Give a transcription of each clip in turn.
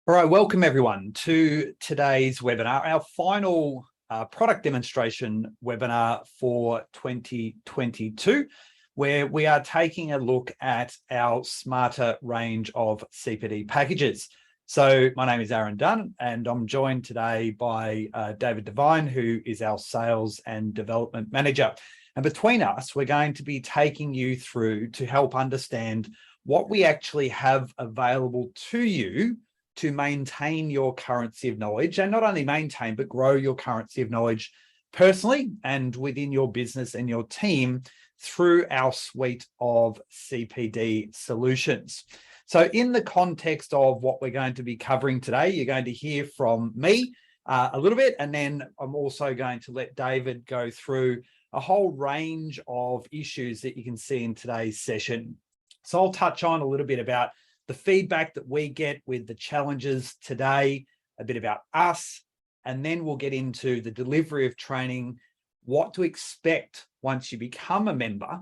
All right, welcome everyone to today's webinar, our final product demonstration webinar for 2022, where we are taking a look at our Smarter range of CPD packages. So my name is Aaron Dunn, and I'm joined today by David Davine, who is our Sales and Development Manager. And between us, we're going to be taking you through to help understand what we actually have available to you to maintain your currency of knowledge, and not only maintain, but grow your currency of knowledge personally and within your business and your team through our suite of CPD solutions. So in the context of what we're going to be covering today, you're going to hear from me a little bit, and then I'm also going to let David go through a whole range of issues that you can see in today's session. So I'll touch on a little bit about the feedback that we get with the challenges today, a bit about us, and then we'll get into the delivery of training, what to expect once you become a member.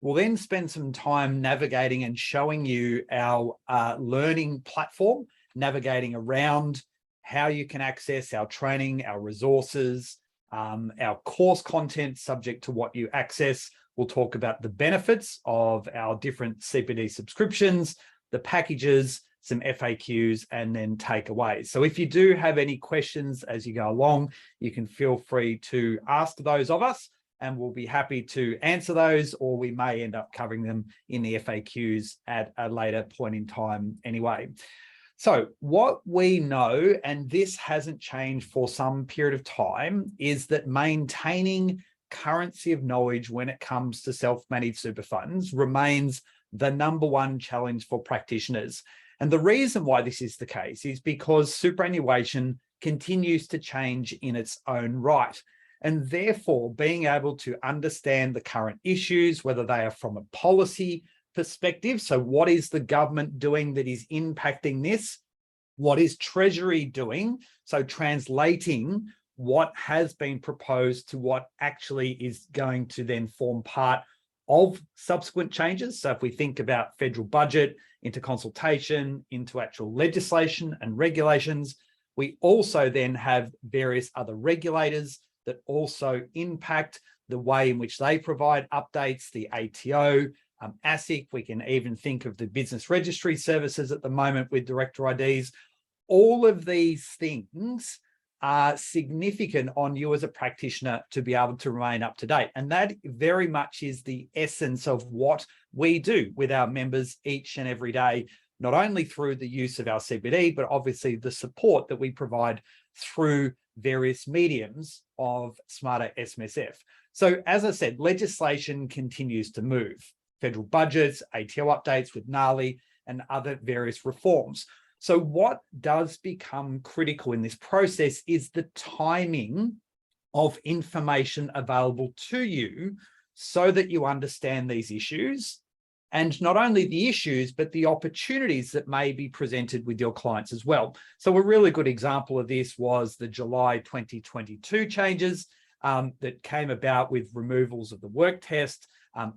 We'll then spend some time navigating and showing you our learning platform, navigating around how you can access our training, our resources, our course content subject to what you access. We'll talk about the benefits of our different CPD subscriptions, the packages, some FAQs, and then takeaways. So if you do have any questions as you go along, you can feel free to ask those of us, and we'll be happy to answer those, or we may end up covering them in the FAQs at a later point in time anyway. So what we know, and this hasn't changed for some period of time, is that maintaining currency of knowledge when it comes to self-managed super funds remains the #1 challenge for practitioners. And the reason why this is the case is because superannuation continues to change in its own right. And therefore, being able to understand the current issues, whether they are from a policy perspective, so what is the government doing that is impacting this? What is Treasury doing? So translating what has been proposed to what actually is going to then form part of subsequent changes. So if we think about federal budget, into consultation, into actual legislation and regulations, we also then have various other regulators that also impact the way in which they provide updates, the ATO, ASIC, we can even think of the business registry services at the moment with director IDs. All of these things are significant on you as a practitioner to be able to remain up to date. And that very much is the essence of what we do with our members each and every day, not only through the use of our CPD, but obviously the support that we provide through various mediums of Smarter SMSF. So as I said, legislation continues to move. Federal budgets, ATO updates with NALI, and other various reforms. So what does become critical in this process is the timing of information available to you so that you understand these issues, and not only the issues, but the opportunities that may be presented with your clients as well. So a really good example of this was the July 2022 changes that came about with removals of the work test,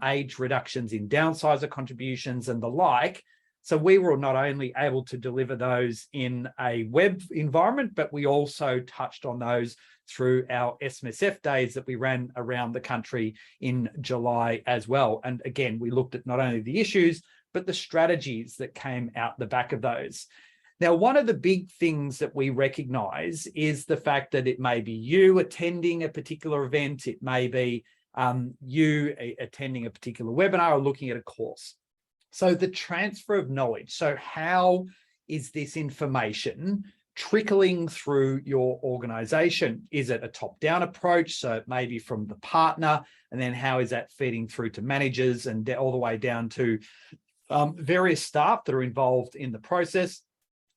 age reductions in downsizer contributions and the like. So we were not only able to deliver those in a web environment, but we also touched on those through our SMSF days that we ran around the country in July as well. And again, we looked at not only the issues, but the strategies that came out the back of those. Now, one of the big things that we recognize is the fact that it may be you attending a particular event, it may be you attending a particular webinar or looking at a course. So the transfer of knowledge. So how is this information trickling through your organization? Is it a top-down approach? So it may be from the partner, and then how is that feeding through to managers and all the way down to various staff that are involved in the process?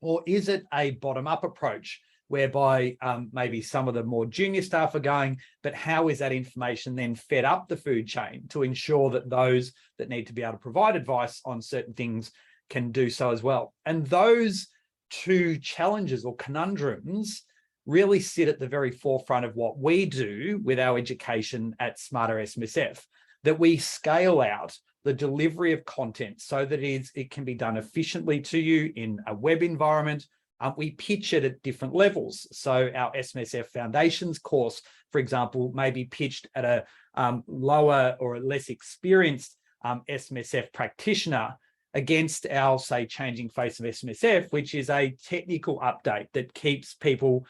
Or is it a bottom-up approach whereby maybe some of the more junior staff are going, but how is that information then fed up the food chain to ensure that those that need to be able to provide advice on certain things can do so as well? And those two challenges or conundrums really sit at the very forefront of what we do with our education at Smarter SMSF, that we scale out the delivery of content so that it can be done efficiently to you in a web environment, we pitch it at different levels. So our SMSF Foundations course, for example, may be pitched at a lower or a less experienced SMSF practitioner against our, say, Changing Face of SMSF, which is a technical update that keeps people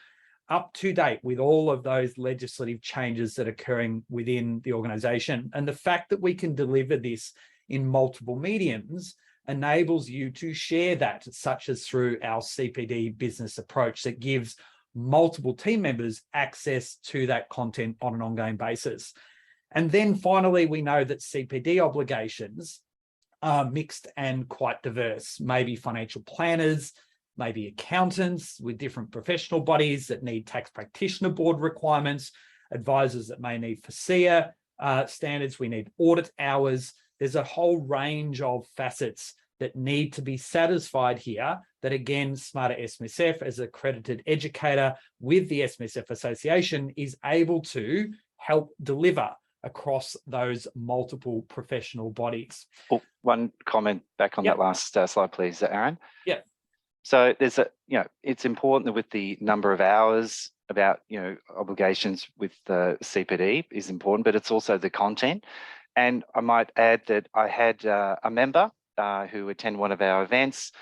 up to date with all of those legislative changes that are occurring within the organisation. And the fact that we can deliver this in multiple mediums enables you to share that, such as through our CPD business approach that gives multiple team members access to that content on an ongoing basis. And then finally, we know that CPD obligations are mixed and quite diverse, maybe financial planners, maybe accountants with different professional bodies that need tax practitioner board requirements, advisors that may need FAQs standards, we need audit hours. There's a whole range of facets that need to be satisfied here that, again, Smarter SMSF as an accredited educator with the SMSF Association is able to help deliver across those multiple professional bodies. Oh, one comment back on that last slide, please, Aaron. Yeah. So there's it's important that with the number of hours about, obligations with the CPD is important, but it's also the content. And I might add that I had a member who attended one of our events.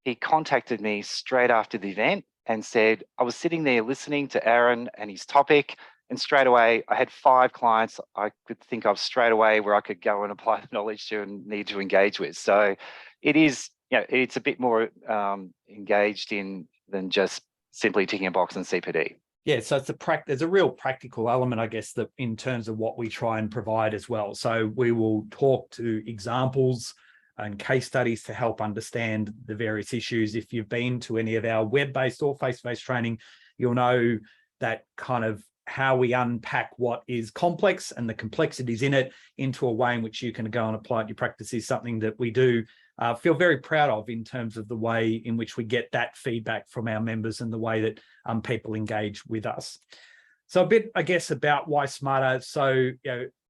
He contacted me straight after the event and said, I was sitting there listening to Aaron and his topic, and straight away I had 5 clients I could think of straight away where I could go and apply the knowledge to and need to engage with. So it is, it's a bit more engaged in than just simply ticking a box in CPD. Yeah, so there's a real practical element, I guess, that in terms of what we try and provide as well. So we will talk to examples and case studies to help understand the various issues. If you've been to any of our web-based or face-to-face training, you'll know that kind of how we unpack what is complex and the complexities in it into a way in which you can go and apply it in your practice is something that we do feel very proud of in terms of the way in which we get that feedback from our members and the way that people engage with us. So a bit, I guess, about why Smarter. So,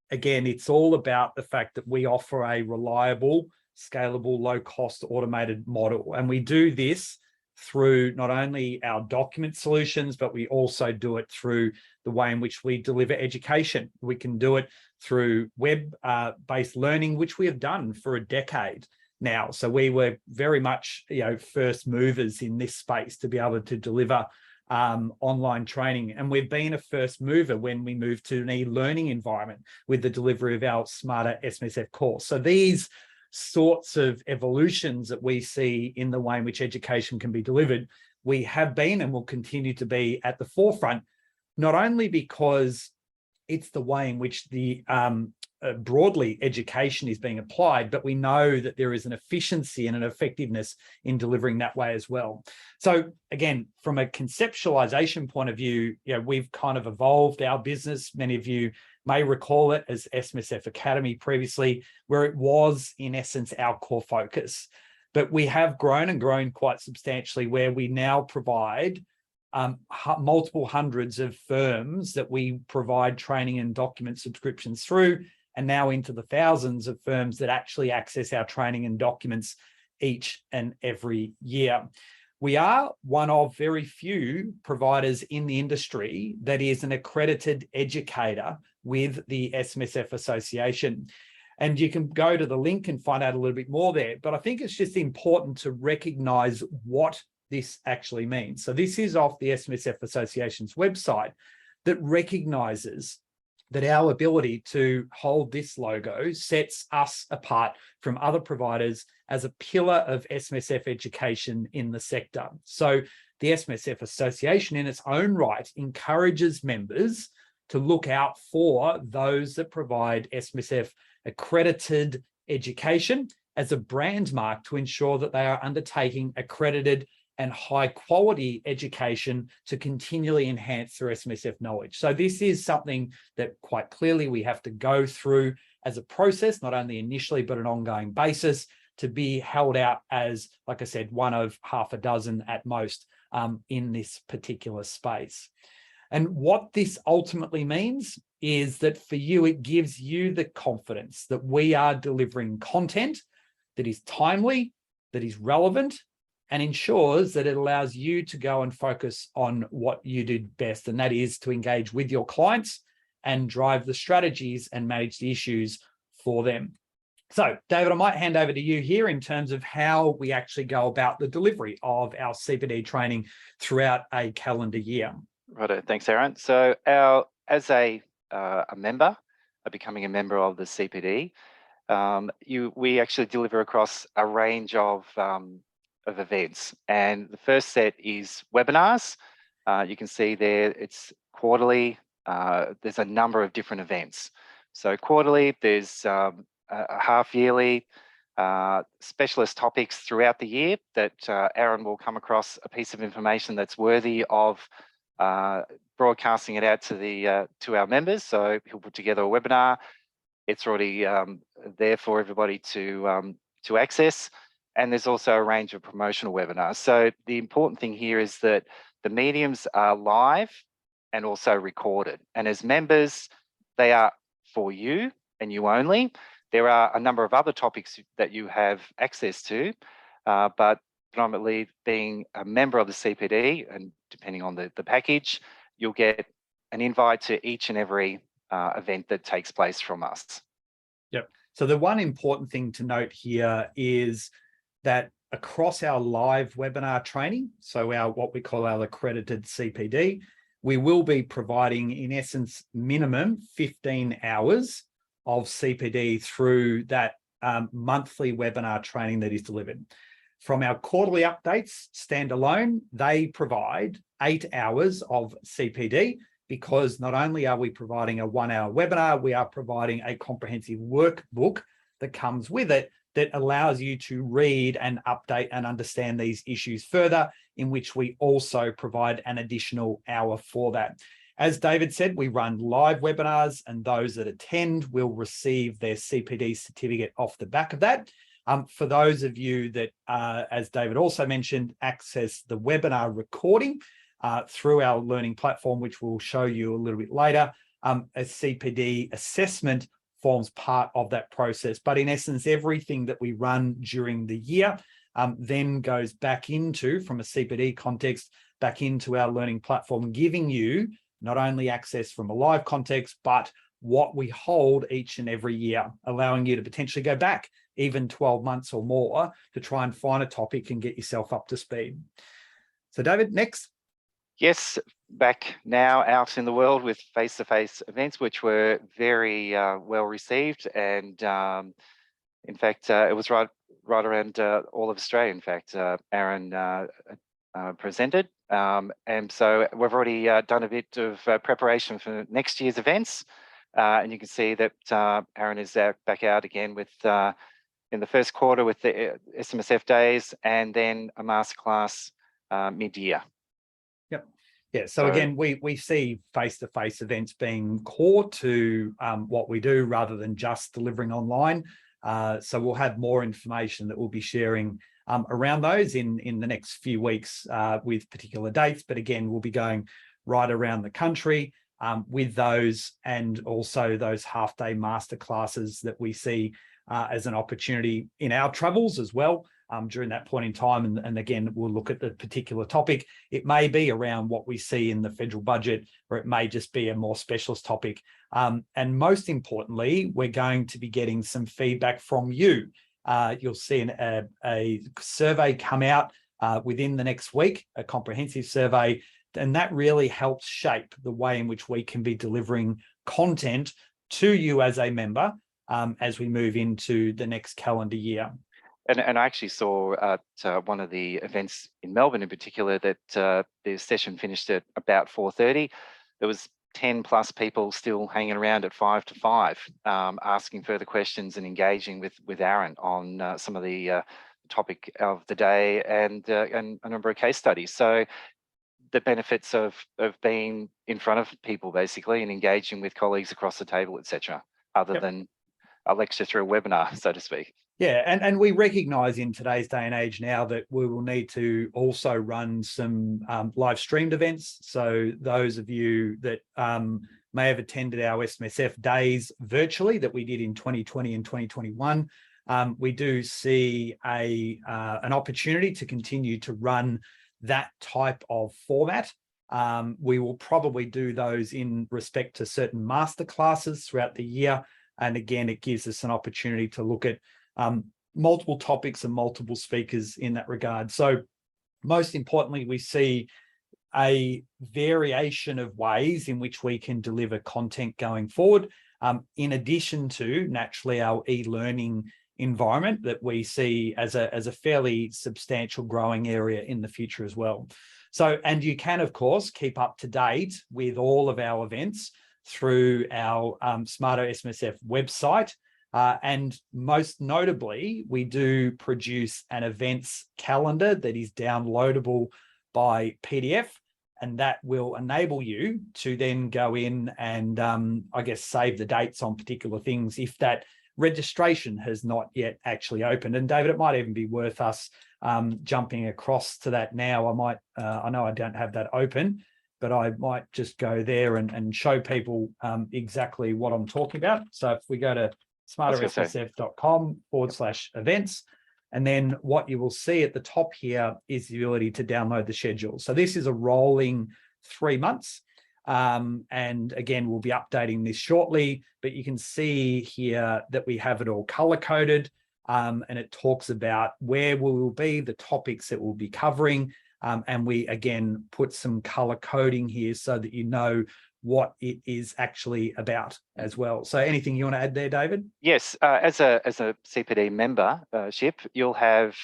again, it's all about the fact that we offer a reliable, scalable, low-cost automated model. And we do this through not only our document solutions, but we also do it through the way in which we deliver education. We can do it through web-based learning, which we have done for a decade now. So we were very much, first movers in this space to be able to deliver online training. And we've been a first mover when we moved to an e-learning environment with the delivery of our Smarter SMSF course. So these sorts of evolutions that we see in the way in which education can be delivered, we have been and will continue to be at the forefront, not only because it's the way in which the broadly education is being applied, but we know that there is an efficiency and an effectiveness in delivering that way as well. So again, from a conceptualization point of view, we've kind of evolved our business. Many of you may recall it as SMSF Academy previously, where it was in essence our core focus. But we have grown and grown quite substantially, where we now provide multiple hundreds of firms that we provide training and document subscriptions through, and now into the thousands of firms that actually access our training and documents each and every year. We are one of very few providers in the industry that is an accredited educator with the SMSF Association. And you can go to the link and find out a little bit more there. But I think it's just important to recognize what this actually means. So this is off the SMSF Association's website that recognizes that our ability to hold this logo sets us apart from other providers as a pillar of SMSF education in the sector. So the SMSF Association in its own right encourages members to look out for those that provide SMSF accredited education as a brand mark to ensure that they are undertaking accredited and high quality education to continually enhance their SMSF knowledge. So this is something that quite clearly we have to go through as a process, not only initially, but an ongoing basis to be held out as, like I said, one of half a dozen at most in this particular space. And what this ultimately means is that for you, it gives you the confidence that we are delivering content that is timely, that is relevant, and ensures that it allows you to go and focus on what you do best, and that is to engage with your clients and drive the strategies and manage the issues for them. So, David, I might hand over to you here in terms of how we actually go about the delivery of our CPD training throughout a calendar year. Righto, thanks, Aaron. So, as a member, becoming a member of the CPD, we actually deliver across a range of events, and the first set is webinars. You can see there it's quarterly. There's a number of different events. So quarterly, there's a half yearly, specialist topics throughout the year that Aaron will come across a piece of information that's worthy of broadcasting it out to our members. So he'll put together a webinar. It's already there for everybody to access. And there's also a range of promotional webinars. So the important thing here is that the mediums are live and also recorded. And as members, they are for you and you only. There are a number of other topics that you have access to, but predominantly being a member of the CPD, and depending on the package, you'll get an invite to each and every event that takes place from us. Yep. So the one important thing to note here is that across our live webinar training, so what we call our accredited CPD, we will be providing, in essence, minimum 15 hours of CPD through that monthly webinar training that is delivered. From our quarterly updates standalone, they provide 8 hours of CPD, because not only are we providing a 1-hour webinar, we are providing a comprehensive workbook that comes with it that allows you to read and update and understand these issues further, in which we also provide an additional hour for that. As David said, we run live webinars, and those that attend will receive their CPD certificate off the back of that. For those of you that, as David also mentioned, access the webinar recording through our learning platform, which we'll show you a little bit later, a CPD assessment forms part of that process. But in essence, everything that we run during the year then goes back into, from a CPD context, back into our learning platform, giving you not only access from a live context, but what we hold each and every year, allowing you to potentially go back even 12 months or more to try and find a topic and get yourself up to speed. So David, next. Yes, back now out in the world with face-to-face events, which were very well received. And in fact, it was right around all of Australia. In fact, Aaron presented. And so we've already done a bit of preparation for next year's events. And you can see that Aaron is back out again with in the first quarter with the SMSF days, and then a masterclass mid-year. Yep. Yeah. So again, we see face-to-face events being core to what we do, rather than just delivering online. So we'll have more information that we'll be sharing around those in the next few weeks with particular dates. But again, we'll be going right around the country with those, and also those half-day masterclasses that we see as an opportunity in our travels as well during that point in time. And again, we'll look at the particular topic. It may be around what we see in the federal budget, or it may just be a more specialist topic. And most importantly, we're going to be getting some feedback from you. You'll see a survey come out within the next week, a comprehensive survey, and that really helps shape the way in which we can be delivering content to you as a member as we move into the next calendar year. And I actually saw at one of the events in Melbourne in particular that the session finished at about 4:30. There was 10 plus people still hanging around at 5 to 5, asking further questions and engaging with Aaron on some of the topic of the day, and a number of case studies. So the benefits of being in front of people, basically, and engaging with colleagues across the table, etc., other than a lecture through a webinar, so to speak. Yeah, and we recognise in today's day and age now that we will need to also run some live streamed events. So those of you that may have attended our SMSF days virtually that we did in 2020 and 2021, we do see an opportunity to continue to run that type of format. We will probably do those in respect to certain masterclasses throughout the year. And again, it gives us an opportunity to look at multiple topics and multiple speakers in that regard. So most importantly, we see a variation of ways in which we can deliver content going forward, in addition to naturally our e-learning environment that we see as a fairly substantial growing area in the future as well. So, and you can, of course, keep up to date with all of our events through our Smarter SMSF website. And most notably, we do produce an events calendar that is downloadable by PDF, and that will enable you to then go in and, I guess, save the dates on particular things if that registration has not yet actually opened. And David, it might even be worth us jumping across to that now. I know I don't have that open, but I might just go there and show people exactly what I'm talking about. So if we go to smartersmsf.com/events, and then what you will see at the top here is the ability to download the schedule. So this is a rolling 3 months. And again, we'll be updating this shortly, but you can see here that we have it all color coded, and it talks about where we will be, the topics that we'll be covering. And we, again, put some color coding here so that you know what it is actually about as well. So anything you want to add there, David? Yes, as a CPD membership, you'll have,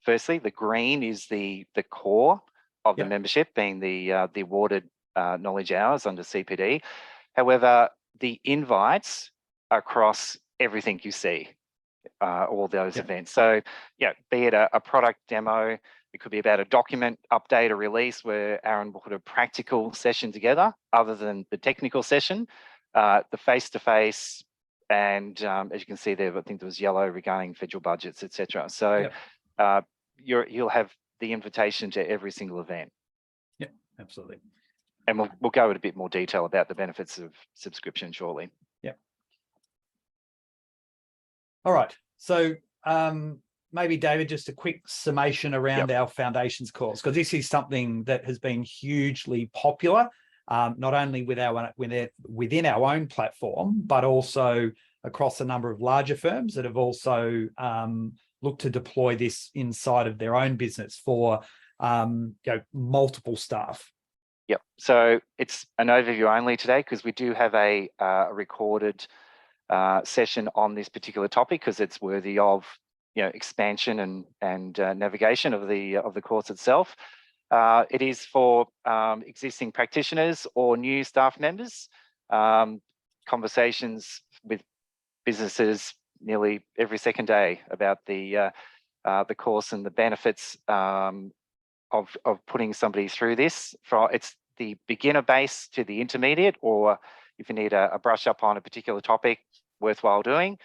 firstly, the green is the core of the membership, being the awarded knowledge hours under CPD. However, the invites across everything you see, all those events. So, yeah, be it a product demo, it could be about a document update or release where Aaron will put a practical session together other than the technical session, the face-to-face, and as you can see there, I think there was yellow regarding federal budgets, etc. So you'll have the invitation to every single event. Yeah, absolutely. And we'll go into a bit more detail about the benefits of subscription shortly. Yeah. All right. So maybe, David, just a quick summation around our foundations course, because this is something that has been hugely popular, not only within our own platform, but also across a number of larger firms that have also looked to deploy this inside of their own business for multiple staff. Yep. So it's an overview only today because we do have a recorded session on this particular topic because it's worthy of expansion and navigation of the course itself. It is for existing practitioners or new staff members. Conversations with businesses nearly every second day about the course and the benefits of putting somebody through this. It's the beginner base to the intermediate, or if you need a brush up on a particular topic, worthwhile doing.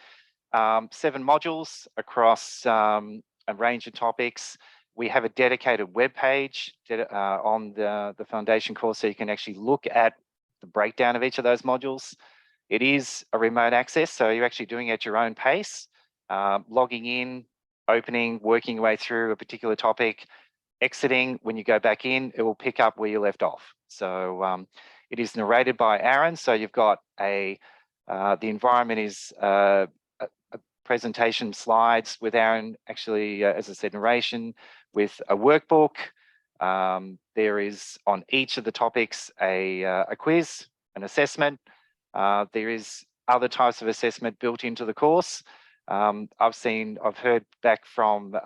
7 modules across a range of topics. We have a dedicated web page on the foundation course, so you can actually look at the breakdown of each of those modules. It is a remote access, so you're actually doing it at your own pace, logging in, opening, working your way through a particular topic, exiting. When you go back in, it will pick up where you left off. So it is narrated by Aaron. So you've got the environment is a presentation slides with Aaron, actually, as I said, narration with a workbook. There is on each of the topics a quiz, an assessment. There is other types of assessment built into the course. I've heard back from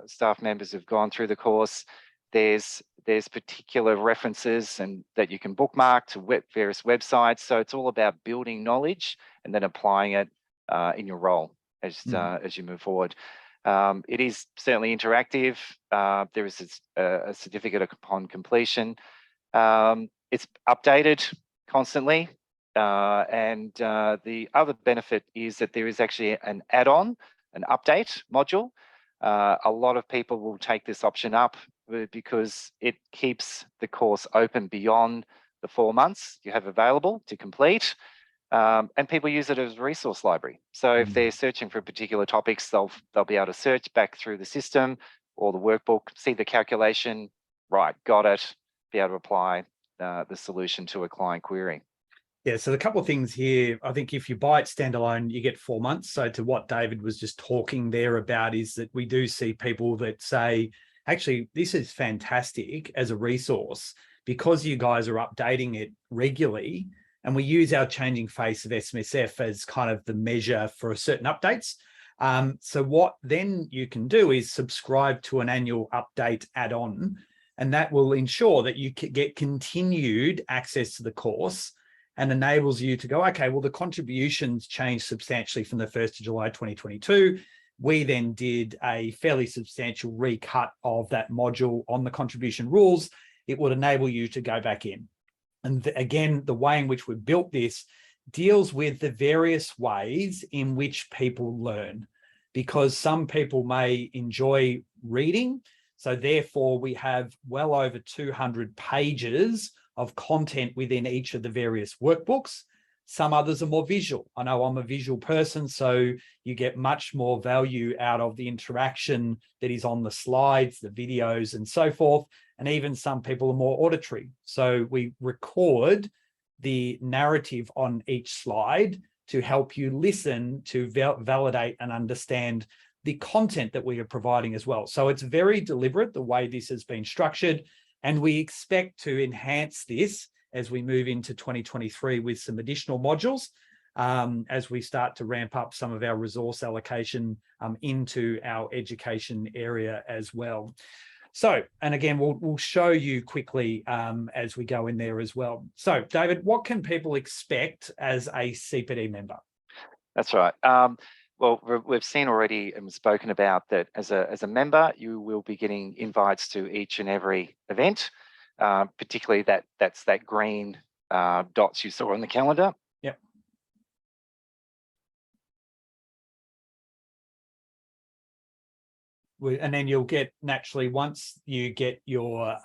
staff members who've gone through the course. There's particular references and that you can bookmark to various websites. So it's all about building knowledge and then applying it in your role as you move forward. It is certainly interactive. There is a certificate upon completion. It's updated constantly. And the other benefit is that there is actually an add-on, an update module. A lot of people will take this option up because it keeps the course open beyond the 4 months you have available to complete. And people use it as a resource library. So if they're searching for particular topics, they'll be able to search back through the system or the workbook, see the calculation, right, got it, be able to apply the solution to a client query. Yeah, so a couple of things here. I think if you buy it standalone, you get 4 months. So to what David was just talking there about is that we do see people that say, actually, this is fantastic as a resource because you guys are updating it regularly. And we use our changing face of SMSF as kind of the measure for certain updates. So what then you can do is subscribe to an annual update add-on, and that will ensure that you get continued access to the course and enables you to go, okay, well, the contributions changed substantially from the 1st of July 2022. We then did a fairly substantial recut of that module on the contribution rules. It would enable you to go back in. And again, the way in which we built this deals with the various ways in which people learn, because some people may enjoy reading. So therefore, we have well over 200 pages of content within each of the various workbooks. Some others are more visual. I know I'm a visual person, so you get much more value out of the interaction that is on the slides, the videos, and so forth. And even some people are more auditory. So we record the narrative on each slide to help you listen to validate and understand the content that we are providing as well. So it's very deliberate the way this has been structured. And we expect to enhance this as we move into 2023 with some additional modules as we start to ramp up some of our resource allocation into our education area as well. So, and again, we'll show you quickly as we go in there as well. So, David, what can people expect as a CPD member? That's right. Well, we've seen already and spoken about that as a member, you will be getting invites to each and every event, particularly that's that green dots you saw on the calendar. Yep. And then you'll get, naturally, once you get your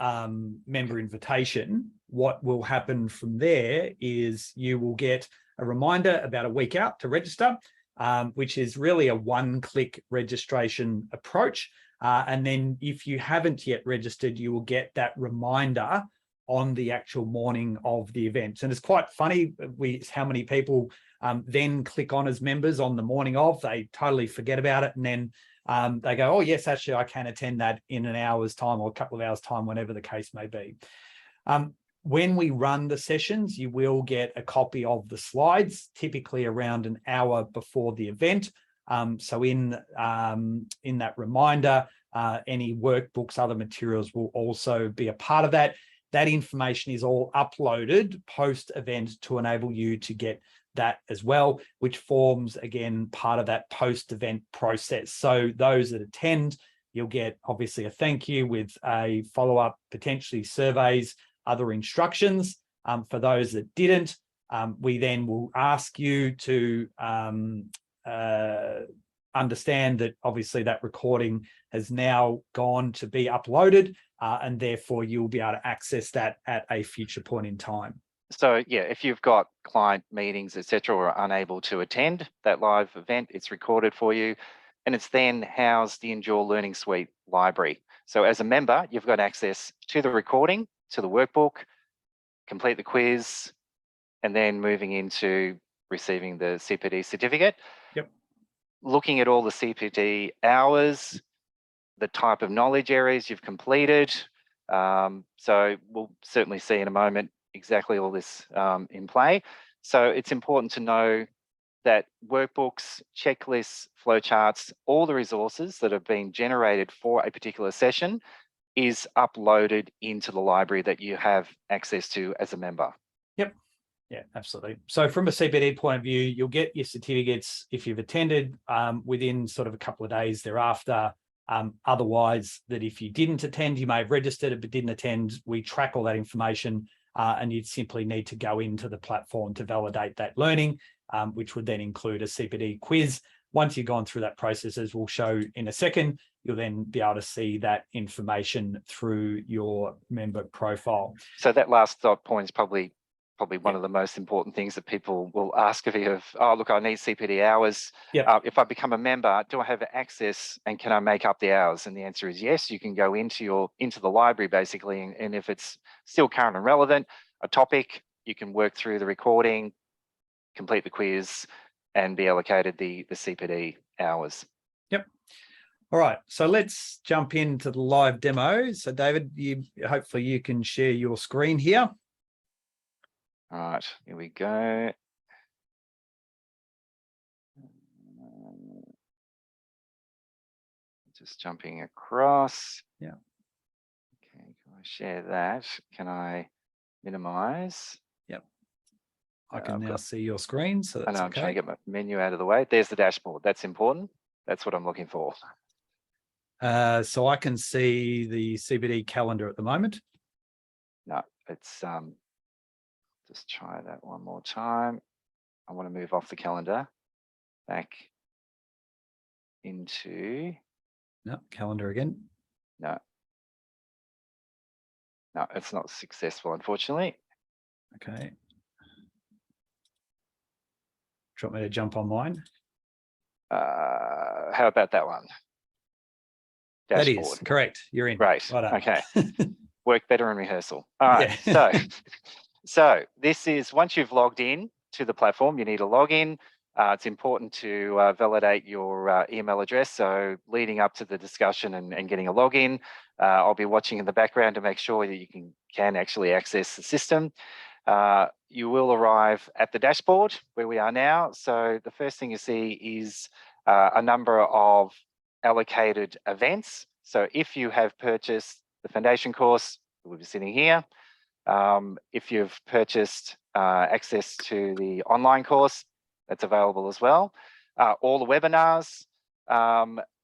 member invitation, what will happen from there is you will get a reminder about a week out to register, which is really a one-click registration approach. And then if you haven't yet registered, you will get that reminder on the actual morning of the event. And it's quite funny how many people then click on as members on the morning of. They totally forget about it. And then they go, oh, yes, actually, I can attend that in an hour's time or a couple of hours' time, whatever the case may be. When we run the sessions, you will get a copy of the slides, typically around an hour before the event. So in that reminder, any workbooks, other materials will also be a part of that. That information is all uploaded post-event to enable you to get that as well, which forms, again, part of that post-event process. So those that attend, you'll get obviously a thank you with a follow-up, potentially surveys, other instructions. For those that didn't, we then will ask you to understand that obviously that recording has now gone to be uploaded, and therefore you'll be able to access that at a future point in time. So yeah, if you've got client meetings, etc., or are unable to attend that live event, it's recorded for you, and it's then housed in your Learning Suite library. So as a member, you've got access to the recording, to the workbook, complete the quiz, and then moving into receiving the CPD certificate. Yep. Looking at all the CPD hours, the type of knowledge areas you've completed. So we'll certainly see in a moment exactly all this in play. So it's important to know that workbooks, checklists, flowcharts, all the resources that have been generated for a particular session is uploaded into the library that you have access to as a member. Yep. Yeah, absolutely. So from a CPD point of view, you'll get your certificates if you've attended within sort of a couple of days thereafter. Otherwise, that if you didn't attend, you may have registered but didn't attend, we track all that information and you'd simply need to go into the platform to validate that learning, which would then include a CPD quiz. Once you've gone through that process, as we'll show in a second, you'll then be able to see that information through your member profile. So that last point is probably probably one of the most important things that people will ask of you. Oh, look, I need CPD hours. Yep. If I become a member, do I have access and can I make up the hours? And the answer is yes. You can go into the library basically, and if it's still current and relevant, a topic, you can work through the recording, complete the quiz, and be allocated the CPD hours. Yep. All right, so let's jump into the live demo. So David, hopefully you can share your screen here. All right, here we go. Just jumping across. Yeah. Okay, can I share that? Can I minimize? Yep. I can now see your screen, so that's I'm okay. trying to get my menu out of the way. There's the dashboard. That's important. That's what I'm looking for. So I can see the CPD calendar at the moment. No, it's just try that one more time. I want to move off the calendar back into calendar again. No, it's not successful, unfortunately. Okay. Do you want me to jump on mine? How about that one? Dashboard. Dashboard. That is correct. You're in. Great. Well done. Okay. Work better in rehearsal. All right. Yeah. So this is, once you've logged in to the platform, you need a login. It's important to validate your email address. So leading up to the discussion and getting a login, I'll be watching in the background to make sure that you can actually access the system. You will arrive at the dashboard where we are now. So the first thing you see is a number of allocated events. So if you have purchased the foundation course, we'll be sitting here. If you've purchased access to the online course, that's available as well. All the webinars,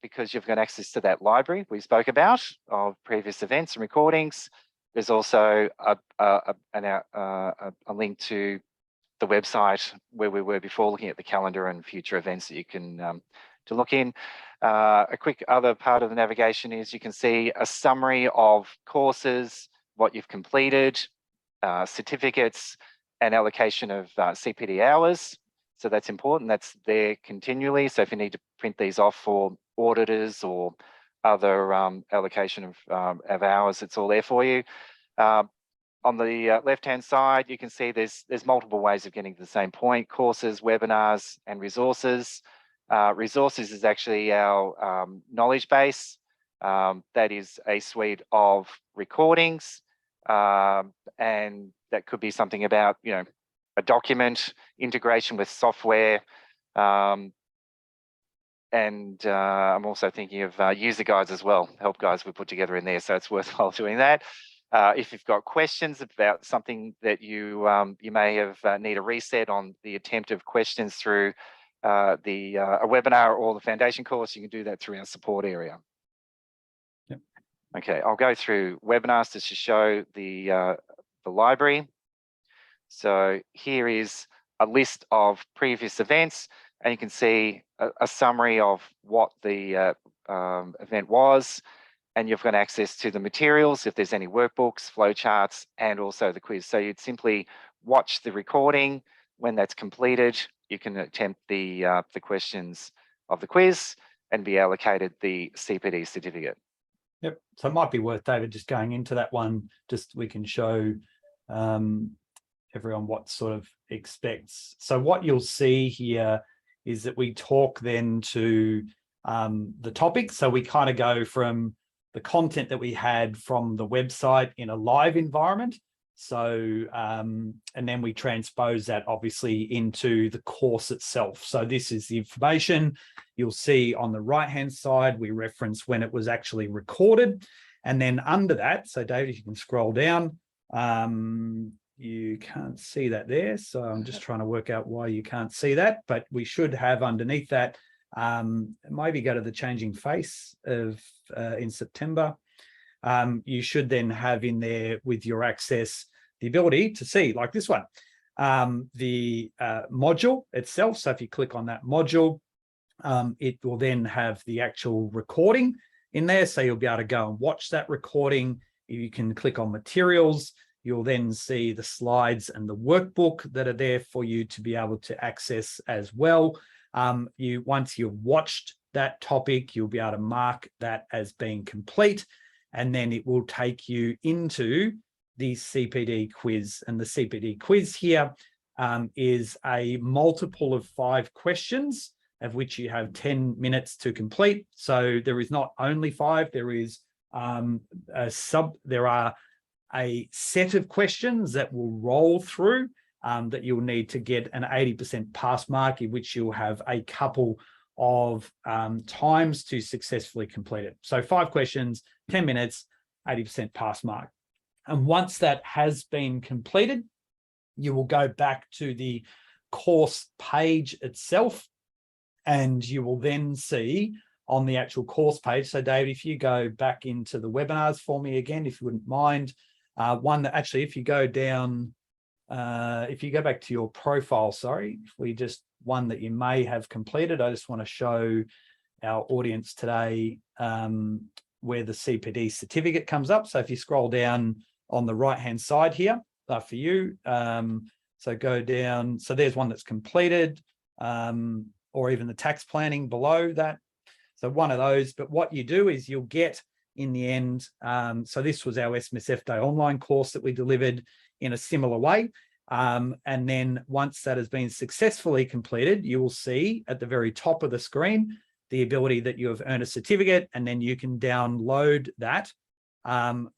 because you've got access to that library we spoke about of previous events and recordings. There's also a link to the website where we were before, looking at the calendar and future events that you can to look in. A quick other part of the navigation is you can see a summary of courses, what you've completed, certificates, and allocation of CPD hours. So that's important. That's there continually. So if you need to print these off for auditors or other allocation of hours, it's all there for you. On the left-hand side, you can see there's multiple ways of getting to the same point: courses, webinars, and resources. Resources is actually our knowledge base. That is a suite of recordings, and that could be something about, a document integration with software. And I'm also thinking of user guides as well, help guides we put together in there. So it's worthwhile doing that. If you've got questions about something that you may have need a reset on the attempt of questions through a webinar or the foundation course, you can do that through our support area. Yep. Okay, I'll go through webinars just to show the library. So here is a list of previous events, and you can see a summary of what the event was, and you've got access to the materials if there's any workbooks, flowcharts, and also the quiz. So you'd simply watch the recording. When that's completed, you can attempt the questions of the quiz and be allocated the CPD certificate. Yep. So it might be worth, David, just going into that one. Just we can show everyone what sort of expects. So what you'll see here is that we talk then to the topic. So we kind of go from the content that we had from the website in a live environment. So, and then we transpose that obviously into the course itself. So this is the information you'll see on the right-hand side. We reference when it was actually recorded. And then under that, so David, if you can scroll down, you can't see that there. So I'm just trying to work out why you can't see that, but we should have underneath that, maybe go to the changing face of in September. You should then have in there with your access the ability to see, like this one, the module itself. So if you click on that module, it will then have the actual recording in there. So you'll be able to go and watch that recording. You can click on materials. You'll then see the slides and the workbook that are there for you to be able to access as well. Once you've watched that topic, you'll be able to mark that as being complete, and then it will take you into the CPD quiz. And the CPD quiz here is a multiple of 5 questions, of which you have 10 minutes to complete. So there is not only 5, there is there are a set of questions that will roll through that you'll need to get an 80% pass mark, in which you'll have a couple of times to successfully complete it. So 5 questions, 10 minutes, 80% pass mark. And once that has been completed, you will go back to the course page itself, and you will then see on the actual course page. So David, if you go back into the webinars for me again, if you wouldn't mind, one that actually, if you go down, if you go back to your profile, sorry, if we just, one that you may have completed, I just want to show our audience today where the CPD certificate comes up. So if you scroll down on the right-hand side here for you, so go down, so there's one that's completed, or even the tax planning below that. So one of those, but what you do is you'll get in the end, so this was our SMSF Day online course that we delivered in a similar way. And then once that has been successfully completed, you will see at the very top of the screen the ability that you have earned a certificate, and then you can download that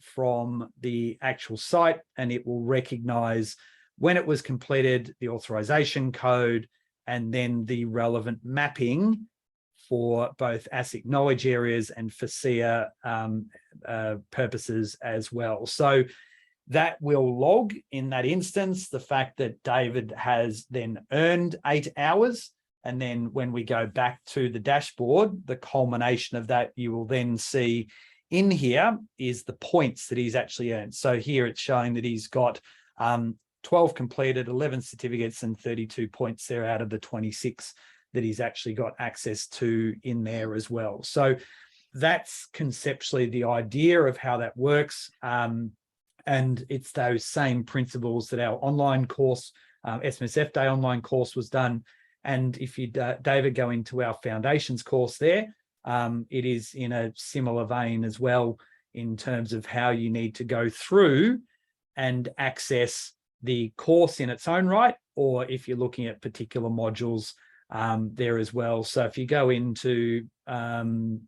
from the actual site, and it will recognize when it was completed, the authorization code, and then the relevant mapping for both ASIC knowledge areas and FASEA purposes as well. So that will log in that instance the fact that David has then earned 8 hours. And then when we go back to the dashboard, the culmination of that, you will then see in here is the points that he's actually earned. So here it's showing that he's got 12 completed, 11 certificates, and 32 points there out of the 26 that he's actually got access to in there as well. So that's conceptually the idea of how that works. And it's those same principles that our online course, SMSF Day online course, was done. And if you, David, go into our foundations course there, it is in a similar vein as well in terms of how you need to go through and access the course in its own right, or if you're looking at particular modules there as well. So if you go into, so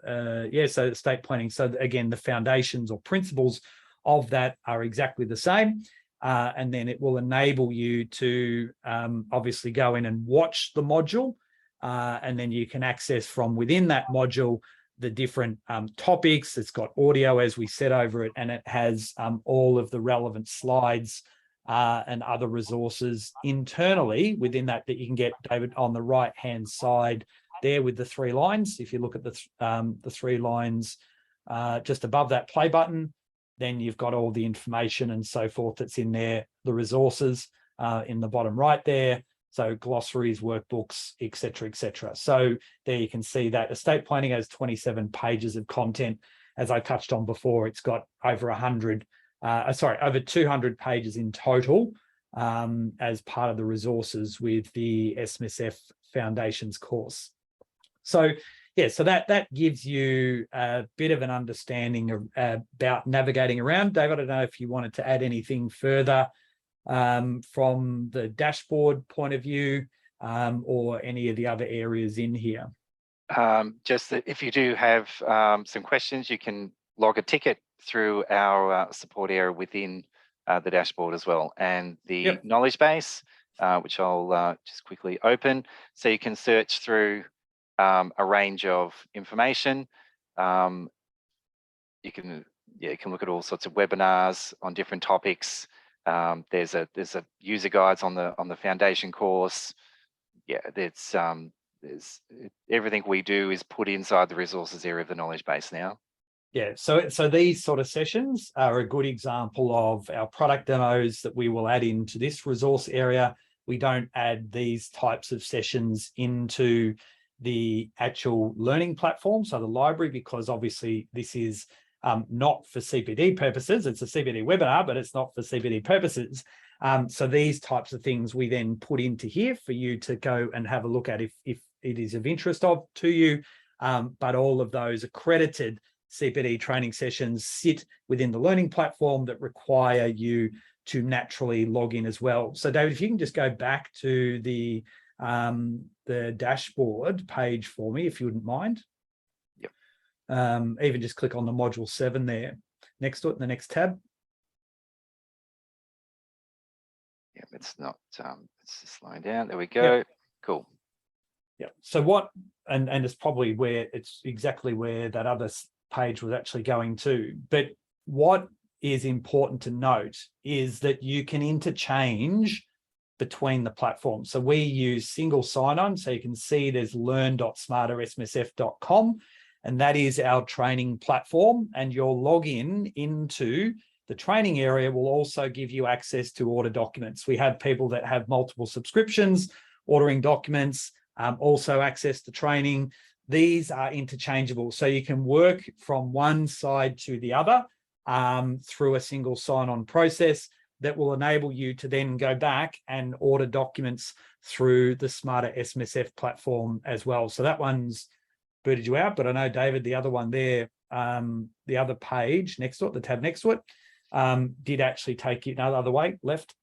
estate planning, so again, the foundations or principles of that are exactly the same. And then it will enable you to obviously go in and watch the module, and then you can access from within that module the different topics. It's got audio, as we said, over it, and it has all of the relevant slides and other resources internally within that you can get, David, on the right-hand side there with the 3 lines. If you look at the 3 lines just above that play button, then you've got all the information and so forth that's in there, the resources in the bottom right there. So glossaries, workbooks, et cetera, et cetera. So there you can see that estate planning has 27 pages of content. As I touched on before, it's got over over 200 pages in total as part of the resources with the SMSF Foundations course. So yeah, so that gives you a bit of an understanding of, about navigating around. David, I don't know if you wanted to add anything further from the dashboard point of view, or any of the other areas in here. Just that if you do have some questions, you can log a ticket through our support area within the dashboard as well, and the knowledge base, which I'll just quickly open. So you can search through a range of information. You can look at all sorts of webinars on different topics. There's a user guides on the foundation course. Yeah, there's everything we do is put inside the resources area of the knowledge base now. Yeah, so these sort of sessions are a good example of our product demos that we will add into this resource area. We don't add these types of sessions into the actual learning platform, so the library, because obviously this is not for CPD purposes. It's a CPD webinar, but it's not for CPD purposes. So these types of things we then put into here for you to go and have a look at if it is of interest to you. But all of those accredited CPD training sessions sit within the learning platform that require you to naturally log in as well. So David, if you can just go back to the dashboard page for me, if you wouldn't mind. Yep. Even just click on the module 7 there next to it in the next tab. Yeah, it's not, it's just slowing down. There we go. Yep. Cool. Yeah. So what, and it's probably where it's exactly where that other page was actually going to, but what is important to note is that you can interchange between the platforms. So we use single sign-on. So you can see there's learn.smartersmsf.com, and that is our training platform. And your login into the training area will also give you access to order documents. We have people that have multiple subscriptions, ordering documents, also access to training. These are interchangeable. So you can work from one side to the other through a single sign-on process that will enable you to then go back and order documents through the Smarter SMSF platform as well. So that one's booted you out, but I know, David, the other one there, the other page next to it, the tab next to it, did actually take you, no, the other way, left.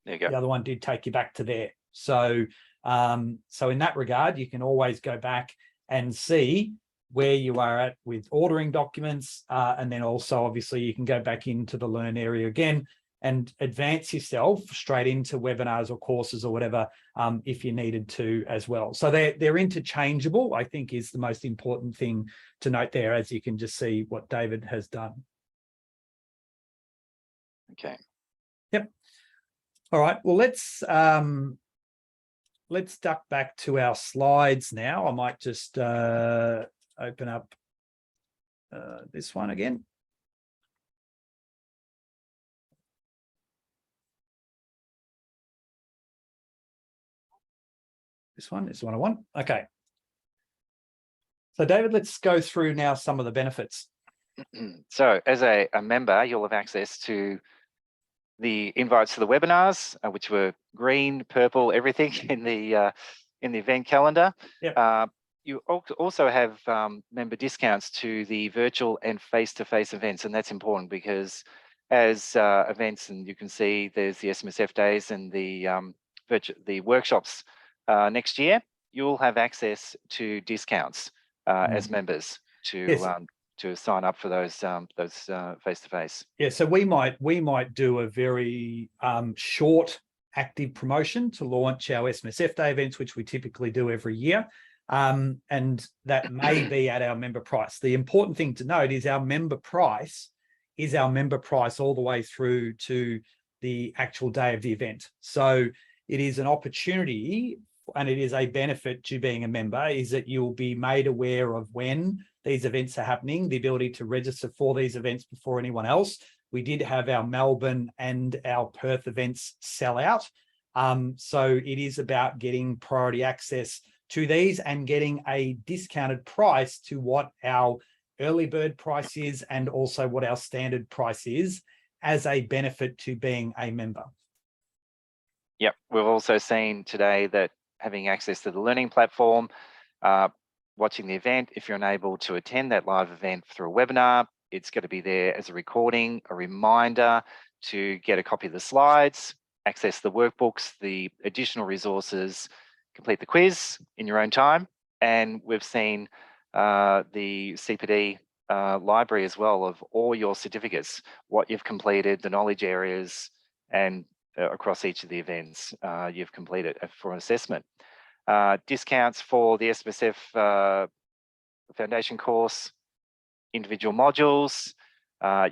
There you go. The other one did take you back to there. So, so in that regard, you can always go back and see where you are at with ordering documents. And then also, obviously, you can go back into the Learn area again and advance yourself straight into webinars or courses or whatever, if you needed to as well. So they're interchangeable, I think, is the most important thing to note there, as you can just see what David has done. Okay. Yep. All right. Well, let's duck back to our slides now. I might just open up this one again. This one is the one I want. Okay. So David, let's go through now some of the benefits. So as a member, you'll have access to the invites to the webinars, which were green, purple, everything in the event calendar. Yep. You also have member discounts to the virtual and face-to-face events, and that's important because as events, and you can see there's the SMSF days and the workshops next year, you'll have access to discounts as members to. Yes. To sign up for those face-to-face. Yeah, so we might do a very short active promotion to launch our SMSF Day events, which we typically do every year, and that may be at our member price. The important thing to note is our member price is our member price all the way through to the actual day of the event. So it is an opportunity, and it is a benefit to being a member, is that you'll be made aware of when these events are happening, the ability to register for these events before anyone else. We did have our Melbourne and our Perth events sell out. So it is about getting priority access to these and getting a discounted price to what our early bird price is and also what our standard price is as a benefit to being a member. Yep, we've also seen today that having access to the learning platform, watching the event, if you're unable to attend that live event through a webinar, it's going to be there as a recording, a reminder to get a copy of the slides, access the workbooks, the additional resources, complete the quiz in your own time. And we've seen the CPD library as well of all your certificates, what you've completed, the knowledge areas, and across each of the events you've completed for an assessment. Discounts for the SMSF foundation course, individual modules,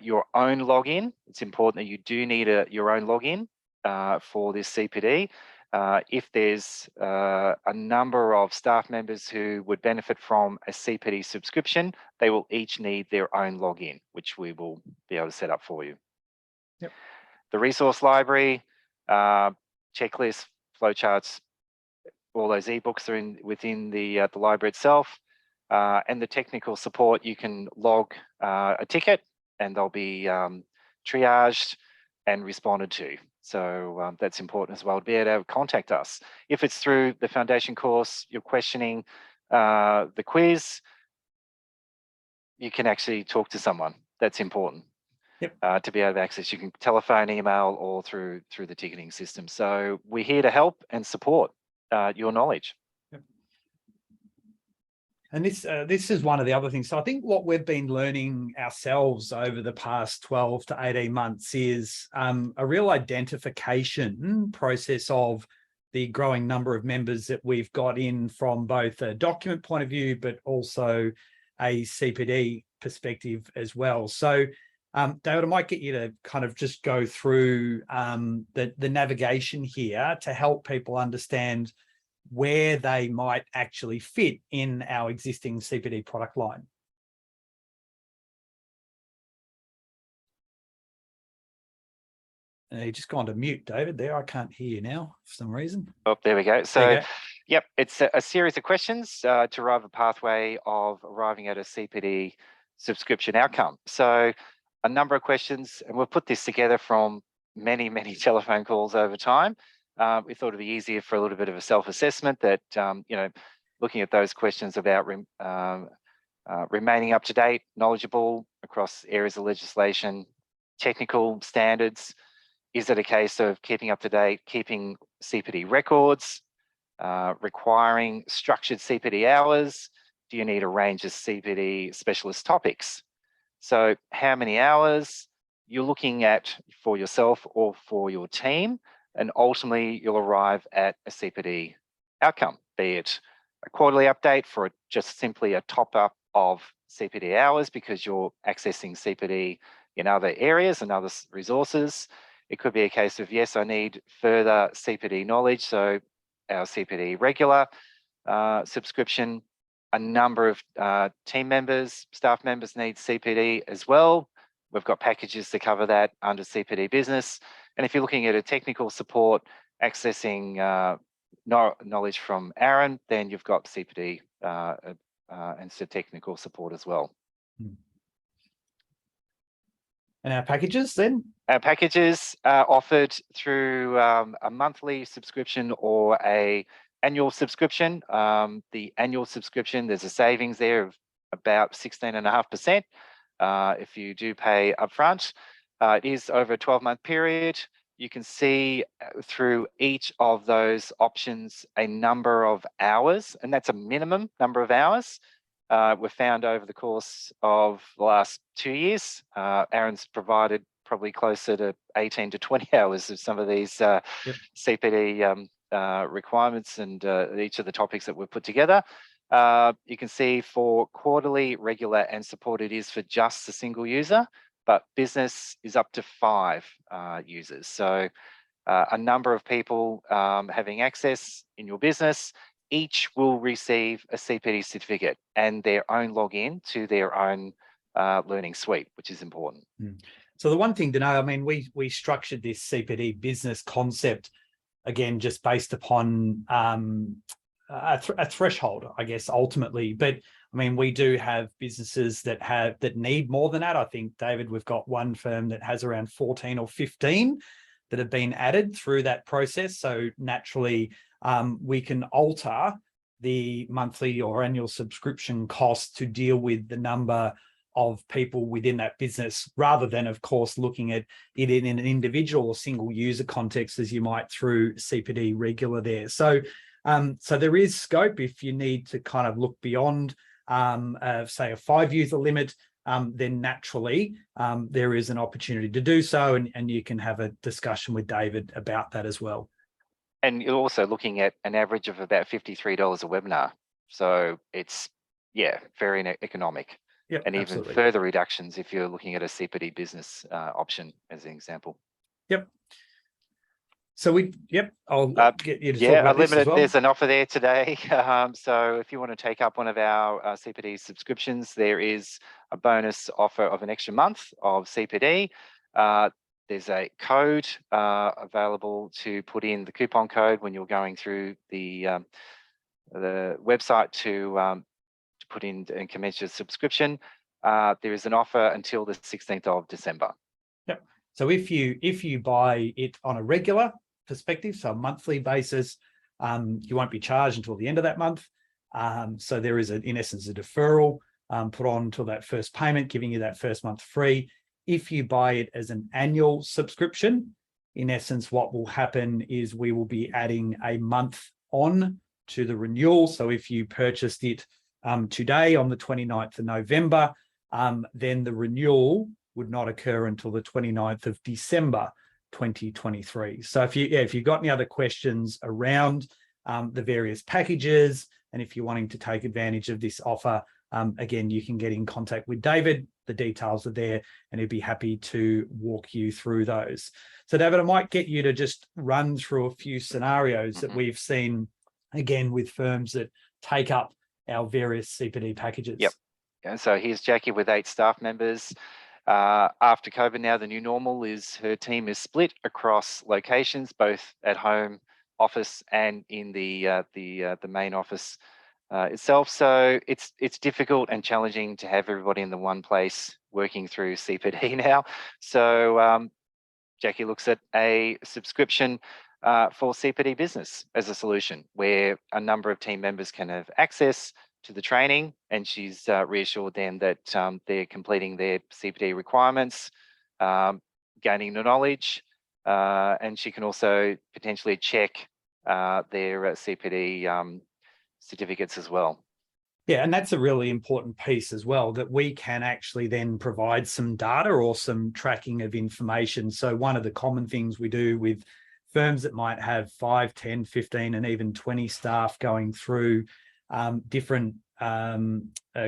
your own login. It's important that you do need your own login for this CPD. If there's a number of staff members who would benefit from a CPD subscription, they will each need their own login, which we will be able to set up for you. Yep. The resource library, checklist, flowcharts, all those ebooks are within the library itself. And the technical support, you can log a ticket and they'll be triaged and responded to. So that's important as well, to be able to contact us. If it's through the foundation course, you're questioning the quiz, you can actually talk to someone. That's important. Yep. To be able to access. You can telephone, email, or through the ticketing system. So we're here to help and support your knowledge. Yep. And this is one of the other things. So I think what we've been learning ourselves over the past 12 to 18 months is a real identification process of the growing number of members that we've got in from both a document point of view, but also a CPD perspective as well. So David, I might get you to kind of just go through the navigation here to help people understand where they might actually fit in our existing CPD product line. You just gone to mute, David, there. I can't hear you now for some reason. Oh, there we go. So, there you go. Yep, it's a series of questions to arrive at a pathway of arriving at a CPD subscription outcome. So a number of questions, and we've put this together from many, many telephone calls over time. We thought it'd be easier for a little bit of a self-assessment that, looking at those questions about remaining up to date, knowledgeable across areas of legislation, technical standards. Is it a case of keeping up to date, keeping CPD records, requiring structured CPD hours? Do you need a range of CPD specialist topics? So how many hours you're looking at for yourself or for your team, and ultimately you'll arrive at a CPD outcome, be it a quarterly update for just simply a top up of CPD hours because you're accessing CPD in other areas and other resources. It could be a case of, yes, I need further CPD knowledge. So our CPD regular subscription, a number of team members, staff members need CPD as well. We've got packages to cover that under CPD business. And if you're looking at a technical support, accessing knowledge from Aaron, then you've got CPD and so technical support as well. And our packages then? Our packages are offered through a monthly subscription or a annual subscription. The annual subscription, there's a savings there of about 16.5%. If you do pay upfront, it is over a 12-month period. You can see through each of those options a number of hours, and that's a minimum number of hours. We've found over the course of the last 2 years, Aaron's provided probably closer to 18 to 20 hours of some of these CPD requirements and each of the topics that we've put together. You can see for quarterly, regular and support, it is for just a single user, but business is up to 5 users. So a number of people having access in your business, each will receive a CPD certificate and their own login to their own learning suite, which is important. So the one thing to know, I mean, we structured this CPD business concept, again, just based upon a threshold, I guess, ultimately. But I mean, we do have businesses that need more than that. I think, David, we've got one firm that has around 14 or 15 that have been added through that process. So naturally, we can alter the monthly or annual subscription cost to deal with the number of people within that business, rather than, of course, looking at it in an individual or single user context as you might through CPD regular there. So, so there is scope if you need to kind of look beyond, say, a 5-user limit, then naturally there is an opportunity to do so, and you can have a discussion with David about that as well. And you're also looking at an average of about $53 a webinar. So it's, yeah, very economic. Yep, and even absolutely. further reductions if you're looking at a CPD business option as an example. Yep. So I'll get you to talk about this as well. There's an offer there today. So if you want to take up one of our CPD subscriptions, there is a bonus offer of an extra month of CPD. There's a code available to put in, the coupon code, when you're going through the website to to put in and commence your subscription, there is an offer until the 16th of December. Yep. So if you buy it on a regular perspective, so a monthly basis, you won't be charged until the end of that month. So there is, in essence, a deferral put on until that first payment, giving you that first month free. If you buy it as an annual subscription, in essence, what will happen is we will be adding a month on to the renewal. So if you purchased it today on the 29th of November, then the renewal would not occur until the 29th of December 2023. So if you've got any other questions around the various packages, and if you're wanting to take advantage of this offer, again, you can get in contact with David. The details are there, and he'd be happy to walk you through those. So David, I might get you to just run through a few scenarios that we've seen, again, with firms that take up our various CPD packages. Yep. And so here's Jackie with 8 staff members. After COVID now, the new normal is her team is split across locations, both at home office and in the main office itself. So it's difficult and challenging to have everybody in the one place working through CPD now. So Jackie looks at a subscription for CPD Business as a solution, where a number of team members can have access to the training, and she's reassured them that they're completing their CPD requirements, gaining the knowledge, and she can also potentially check their CPD certificates as well. Yeah, and that's a really important piece as well, that we can actually then provide some data or some tracking of information. So one of the common things we do with firms that might have 5, 10, 15, and even 20 staff going through different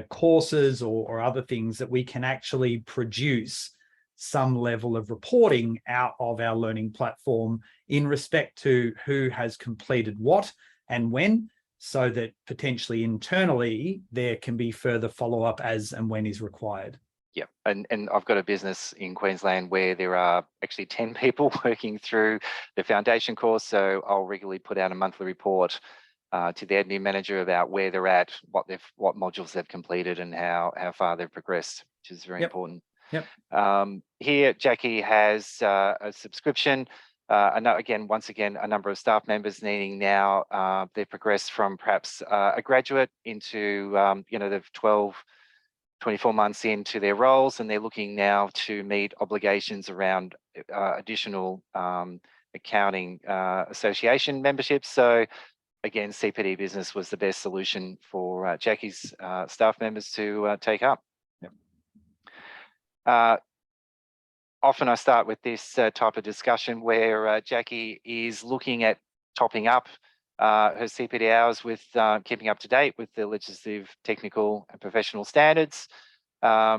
courses or other things, that we can actually produce some level of reporting out of our learning platform in respect to who has completed what and when, so that potentially internally there can be further follow-up as and when is required. Yeah, and I've got a business in Queensland where there are actually 10 people working through the foundation course. So I'll regularly put out a monthly report to the admin manager about where they're at, what modules they've completed, and how far they've progressed, which is very important. Yep. Here, Jackie has a subscription. Once again, a number of staff members needing now, they've progressed from perhaps a graduate into, they've 12, 24 months into their roles, and they're looking now to meet obligations around additional accounting association memberships. So again, CPD Business was the best solution for Jackie's staff members to take up. Yep. Often I start with this type of discussion where Jackie is looking at topping up her CPD hours with keeping up to date with the legislative, technical and professional standards.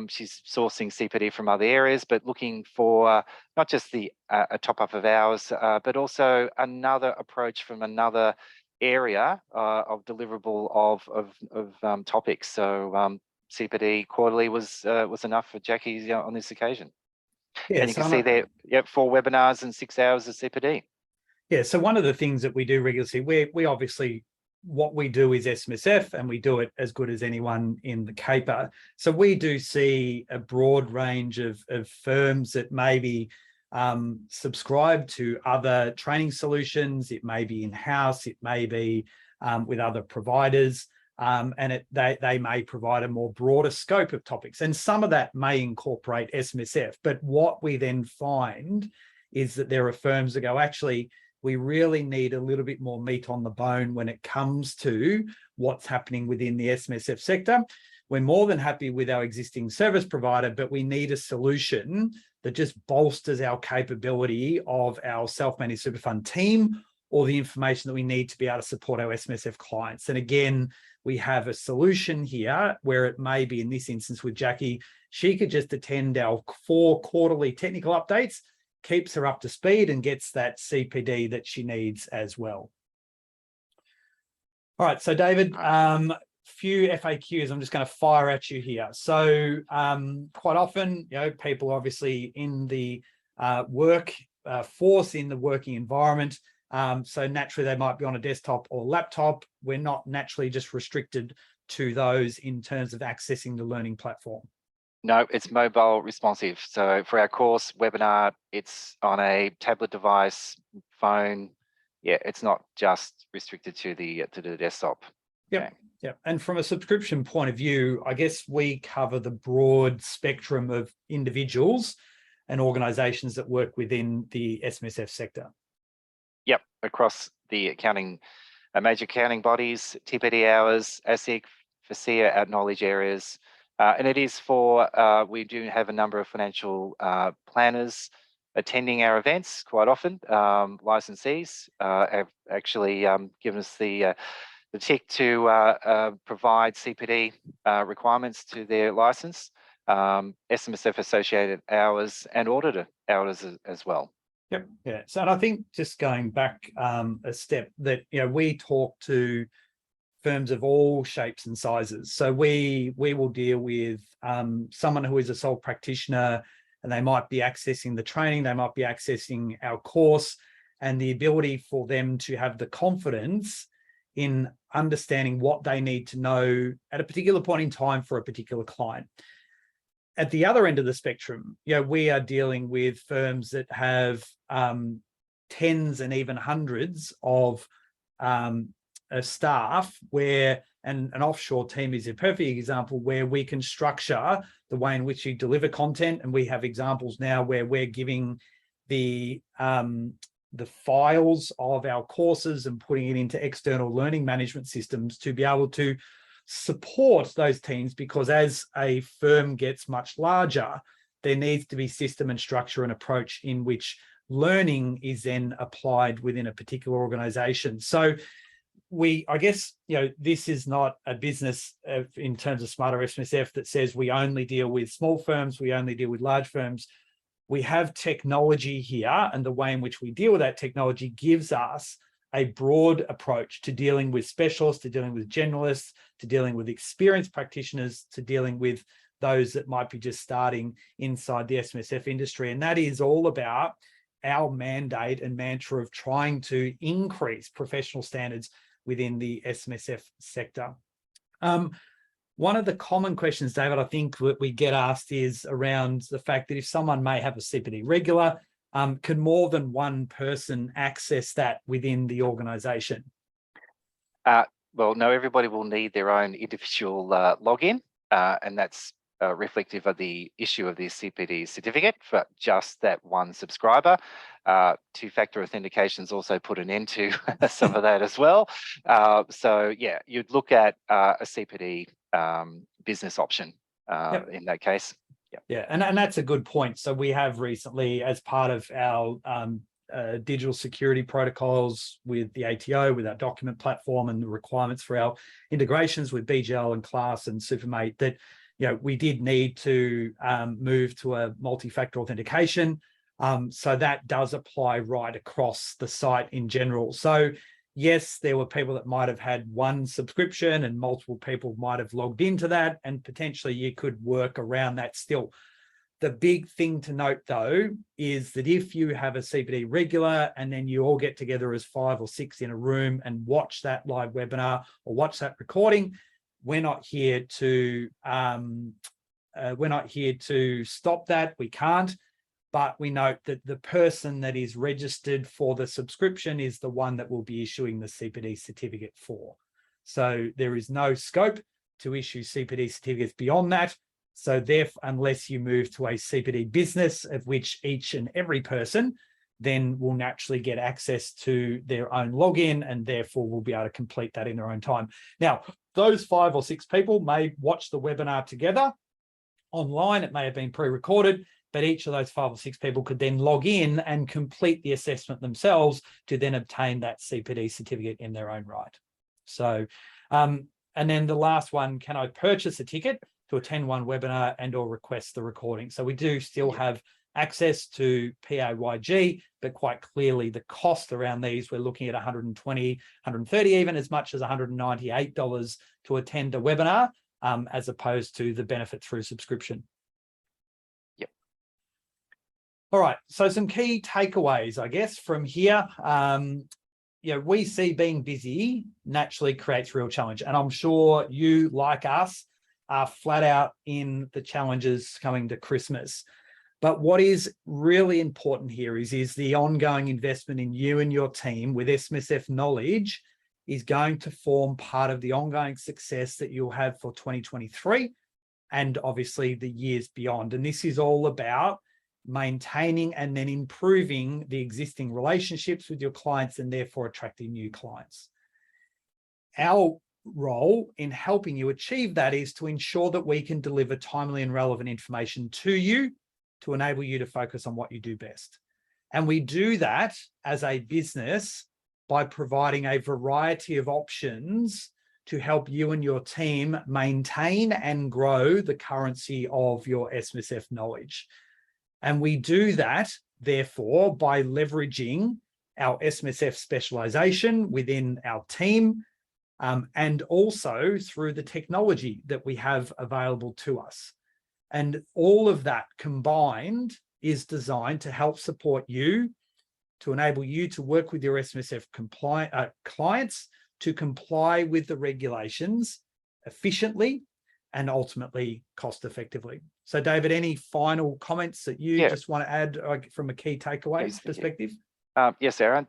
She's sourcing CPD from other areas, but looking for not just a top up of hours, but also another approach from another area of deliverable of topics. So CPD quarterly was enough for Jackie on this occasion. Yeah, and you can see there, 4 webinars and 6 hours of CPD. Yeah, so one of the things that we do regularly, we obviously, what we do is SMSF, and we do it as good as anyone in the caper. So we do see a broad range of firms that maybe subscribe to other training solutions. It may be in-house, it may be with other providers. And they may provide a more broader scope of topics. And some of that may incorporate SMSF. But what we then find is that there are firms that go, actually, we really need a little bit more meat on the bone when it comes to what's happening within the SMSF sector. We're more than happy with our existing service provider, but we need a solution that just bolsters our capability of our self-managed super fund team, or the information that we need to be able to support our SMSF clients. And again, we have a solution here where it may be, in this instance with Jackie, she could just attend our 4 quarterly technical updates, keeps her up to speed, and gets that CPD that she needs as well. All right, so David, few FAQs I'm just going to fire at you here. So quite often, people obviously in the force, in the working environment, so naturally they might be on a desktop or laptop. We're not naturally just restricted to those in terms of accessing the learning platform? No, it's mobile responsive. So for our course webinar, it's on a tablet device, phone. Yeah, it's not just restricted to the desktop. Yep. Okay. Yeah, and from a subscription point of view, I guess we cover the broad spectrum of individuals and organisations that work within the SMSF sector. Yep, across the accounting, major accounting bodies, TPD hours, ASIC, FASEA, out knowledge areas. And it is for, we do have a number of financial planners attending our events quite often. Licensees have actually given us the tick to provide CPD requirements to their license, SMSF associated hours and auditor hours as well. Yep. Yeah. So, and I think just going back a step, that we talk to firms of all shapes and sizes. So we will deal with someone who is a sole practitioner, and they might be accessing the training, they might be accessing our course, and the ability for them to have the confidence in understanding what they need to know at a particular point in time for a particular client. At the other end of the spectrum, we are dealing with firms that have tens and even hundreds of staff, where an offshore team is a perfect example, where we can structure the way in which you deliver content. And we have examples now where we're giving the files of our courses and putting it into external learning management systems to be able to support those teams, because as a firm gets much larger, there needs to be system and structure and approach in which learning is then applied within a particular organization. So I guess, this is not a business in terms of Smarter SMSF that says we only deal with small firms, we only deal with large firms. We have technology here, and the way in which we deal with that technology gives us a broad approach to dealing with specialists, to dealing with generalists, to dealing with experienced practitioners, to dealing with those that might be just starting inside the SMSF industry. And that is all about our mandate and mantra of trying to increase professional standards within the SMSF sector. One of the common questions, David, I think that we get asked is around the fact that if someone may have a CPD regular, can more than one person access that within the organisation? Well, no, everybody will need their own individual login, and that's reflective of the issue of the CPD certificate for just that one subscriber. Two-factor authentication is also put an end to some of that as well. So yeah, you'd look at a CPD business option in that case. Yeah, and that's a good point. So we have recently, as part of our digital security protocols with the ATO, with our document platform and the requirements for our integrations with BGL and Class and Supermate, that we did need to move to a multi-factor authentication. So that does apply right across the site in general. So yes, there were people that might have had one subscription and multiple people might have logged into that, and potentially you could work around that still. The big thing to note, though, is that if you have a CPD regular and then you all get together as 5 or 6 in a room and watch that live webinar or watch that recording, we're not here to stop that. We can't. But we note that the person that is registered for the subscription is the one that will be issuing the CPD certificate for. So there is no scope to issue CPD certificates beyond that. So therefore, unless you move to a CPD business, of which each and every person then will naturally get access to their own login, and therefore will be able to complete that in their own time. Now, those 5 or 6 people may watch the webinar together online. It may have been pre-recorded, but each of those 5 or 6 people could then log in and complete the assessment themselves to then obtain that CPD certificate in their own right. So, and then the last one, can I purchase a ticket to attend one webinar and or request the recording? So we do still have access to PAYG, but quite clearly the cost around these, we're looking at $120, $130, even as much as $198 to attend a webinar, as opposed to the benefit through subscription. All right, so some key takeaways, I guess, from here. we see being busy naturally creates real challenge. And I'm sure you, like us, are flat out in the challenges coming to Christmas. But what is really important here is the ongoing investment in you and your team with SMSF knowledge is going to form part of the ongoing success that you'll have for 2023 and obviously the years beyond. And this is all about maintaining and then improving the existing relationships with your clients and therefore attracting new clients. Our role in helping you achieve that is to ensure that we can deliver timely and relevant information to you to enable you to focus on what you do best. And we do that as a business by providing a variety of options to help you and your team maintain and grow the currency of your SMSF knowledge. And we do that, therefore, by leveraging our SMSF specialization within our team, and also through the technology that we have available to us. And all of that combined is designed to help support you, to enable you to work with your SMSF clients to comply with the regulations efficiently and ultimately cost effectively. So David, any final comments that you just want to add from a key takeaway perspective? Yes, Aaron.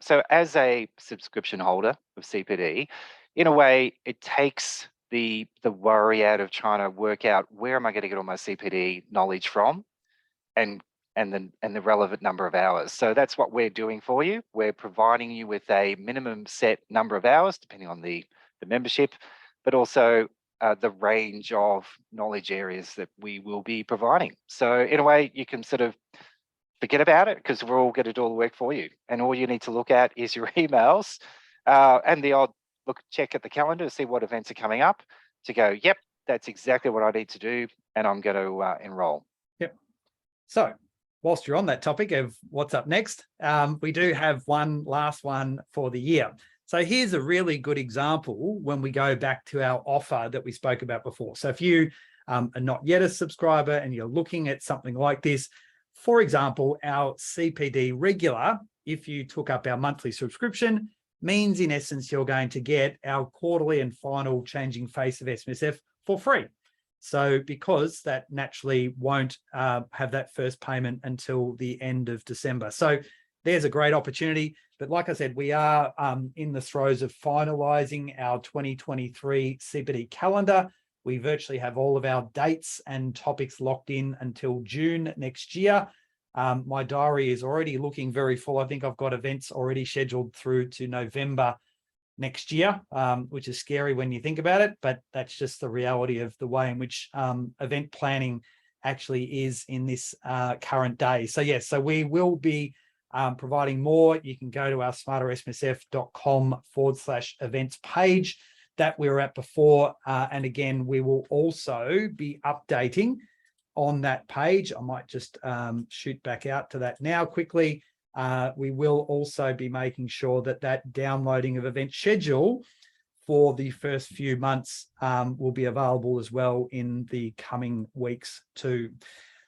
So as a subscription holder of CPD, in a way, it takes the worry out of trying to work out where am I going to get all my CPD knowledge from, and the relevant number of hours. So that's what we're doing for you. We're providing you with a minimum set number of hours, depending on the membership, but also the range of knowledge areas that we will be providing. So in a way, you can sort of forget about it because we're all going to do all the work for you. And all you need to look at is your emails and the odd check at the calendar to see what events are coming up to go, yep, that's exactly what I need to do. And I'm going to enroll. Yep. So whilst you're on that topic of what's up next, we do have one last one for the year. So here's a really good example when we go back to our offer that we spoke about before. So if you are not yet a subscriber and you're looking at something like this, for example, our CPD regular, if you took up our monthly subscription, means in essence, you're going to get our quarterly and final changing face of SMSF for free. So because that naturally won't have that first payment until the end of December. So there's a great opportunity. But like I said, we are in the throes of finalizing our 2023 CPD calendar. We virtually have all of our dates and topics locked in until June next year. My diary is already looking very full. I think I've got events already scheduled through to November next year, which is scary when you think about it, but that's just the reality of the way in which event planning actually is in this current day. So yes, so we will be providing more. You can go to our smartersmsf.com/events page that we were at before. And again, we will also be updating on that page. I might just shoot back out to that now quickly. We will also be making sure that downloading of event schedule for the first few months will be available as well in the coming weeks too.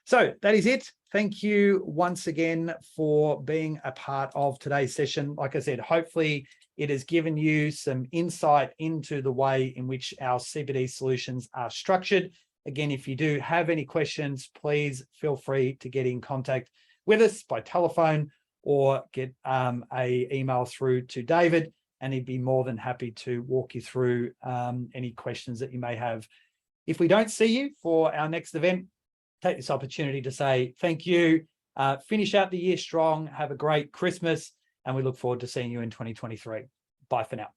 So that is it. Thank you once again for being a part of today's session. Like I said, hopefully it has given you some insight into the way in which our CPD solutions are structured. Again, if you do have any questions, please feel free to get in contact with us by telephone or get a email through to David, and he'd be more than happy to walk you through any questions that you may have. If we don't see you for our next event, take this opportunity to say thank you, finish out the year strong, have a great Christmas, and we look forward to seeing you in 2023. Bye for now.